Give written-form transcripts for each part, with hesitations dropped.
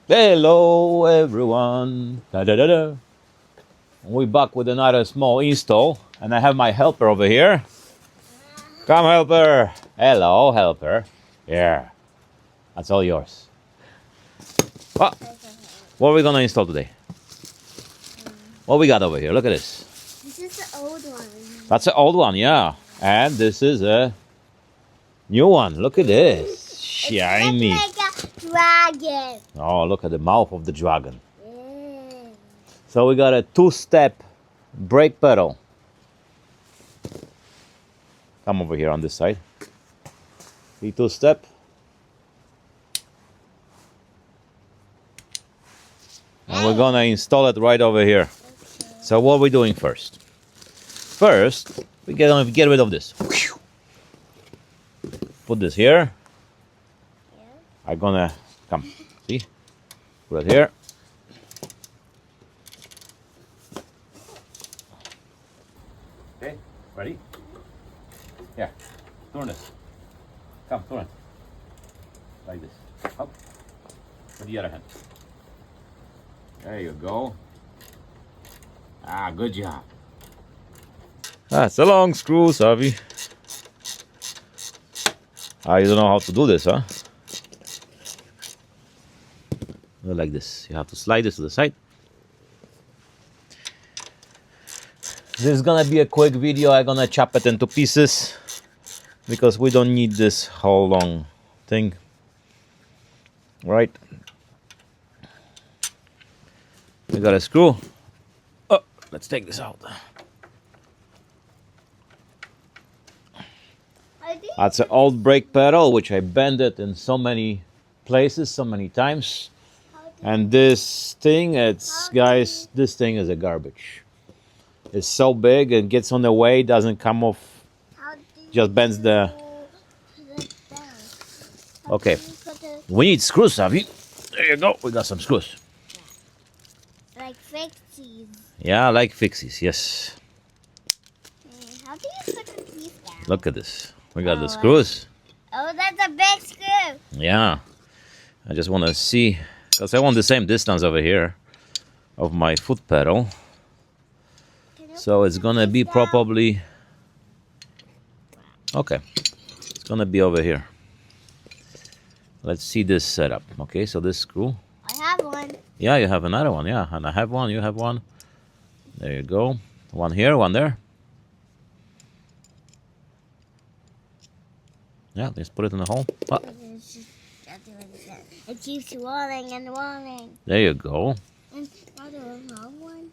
Hello everyone. Da, da, da, da. We're back with another small install, and I have my helper over here. Come, helper. Hello, helper. Yeah, that's all yours. What? What are we gonna install today? What we got over here? Look at this. This is the old one. That's an old one, yeah. And this is a new one. Look at this. Shiny. It looks like a dragon. Oh, look at the mouth of the dragon. Yeah. So we got a two-step brake pedal. Come over here on this side. See, two-step. And we're gonna install it right over here. So what are we doing first? First, we gonna get rid of this. Put this here. Yeah. I'm gonna come. See? Put it here. Okay, ready? Here, turn this. Come, turn it. Like this. Up. With the other hand. There you go. Ah, good job. That's a long screw, Savi. Ah, you don't know how to do this, huh? Like this. You have to slide this to the side. This is gonna be a quick video. I'm gonna chop it into pieces because we don't need this whole long thing. Right? We got a screw. Oh, let's take this out. That's an old brake pedal which I bended in so many places, so many times. And this thing, guys, this thing is a garbage. It's so big, it gets on the way, doesn't come off, just bends the... Okay, we need screws, Savi. There you go, we got some screws. Like fixies. Yeah, like fixies, yes. How do you put the piece down? Look at this. We got the screws. Oh, that's a big screw. Yeah. I just want to see, because I want the same distance over here of my foot pedal. So it's gonna be probably... Okay. It's gonna be over here. Let's see this setup. Okay, so this screw. I have one. Yeah, you have another one. Yeah, and I have one. You have one. There you go. One here, one there. Yeah, let's put it in the hole. Ah, It keeps rolling and rolling. there you go. And the long one.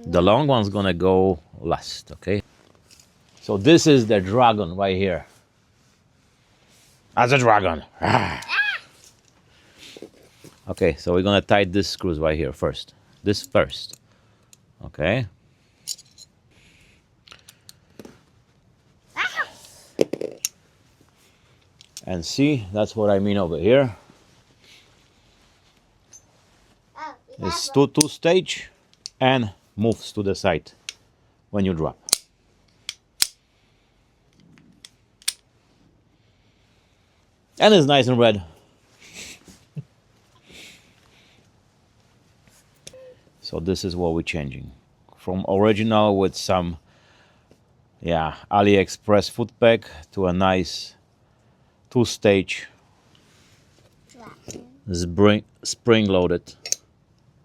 The long one's gonna go last, okay? So this is the dragon right here. That's a dragon. Ah. Okay, so we're gonna tighten this screws right here first. This first. Okay. And see, that's what I mean over here. Oh, It's two stage and moves to the side when you drop. And it's nice and red. So this is what we're changing. From original with some, yeah, AliExpress foot peg to a nice two-stage spring-loaded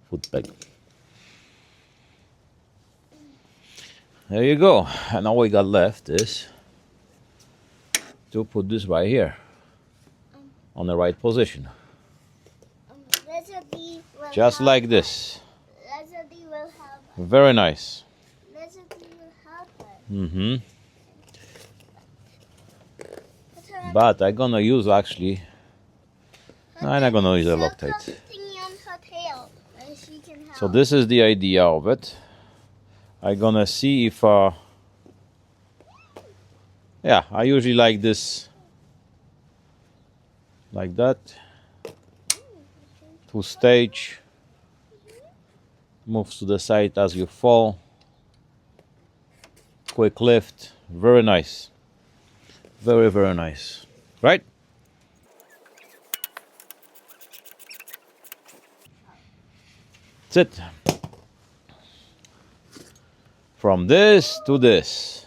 foot peg. There you go. And all we got left is to put this right here on the right position. Just like this. will help. Very nice. Will help us. Mm-hmm. But I'm gonna use actually... No, I'm not gonna use a Loctite. So this is the idea of it. I'm gonna see if... yeah, I usually like this. Like that. Two stage. Moves to the side as you fall. Quick lift. Very nice. Very, very nice. Right? That's it. From this to this.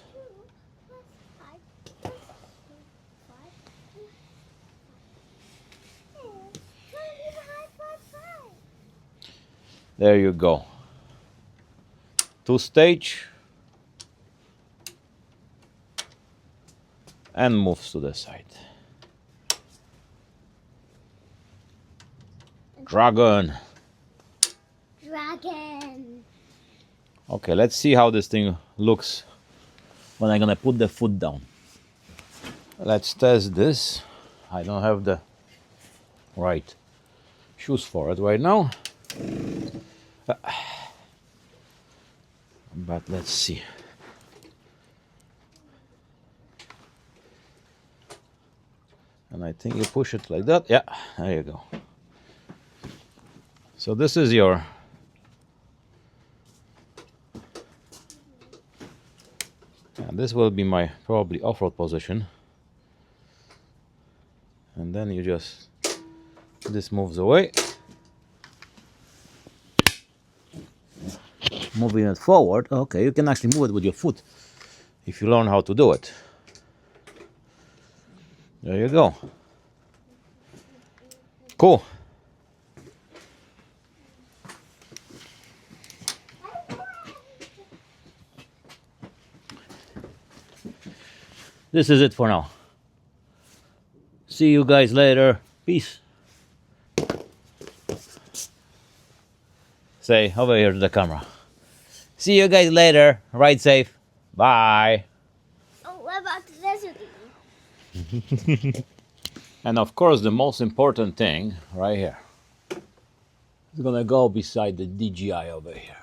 There you go. 2-stage. And moves to the side. Dragon. Dragon. Okay, let's see how this thing looks when I'm gonna put the foot down. Let's test this. I don't have the right shoes for it right now. But let's see. And I think you push it like that. Yeah, there you go. So this is your and this will be my probably off-road position. And then you just this moves away. Moving it forward. Okay, you can actually move it with your foot if you learn how to do it. There you go. Cool. This is it for now. See you guys later. Peace. Say over here to the camera. See you guys later. Ride safe. Bye. Oh, what about the desert? And of course, the most important thing right here. It's gonna go beside the DJI over here.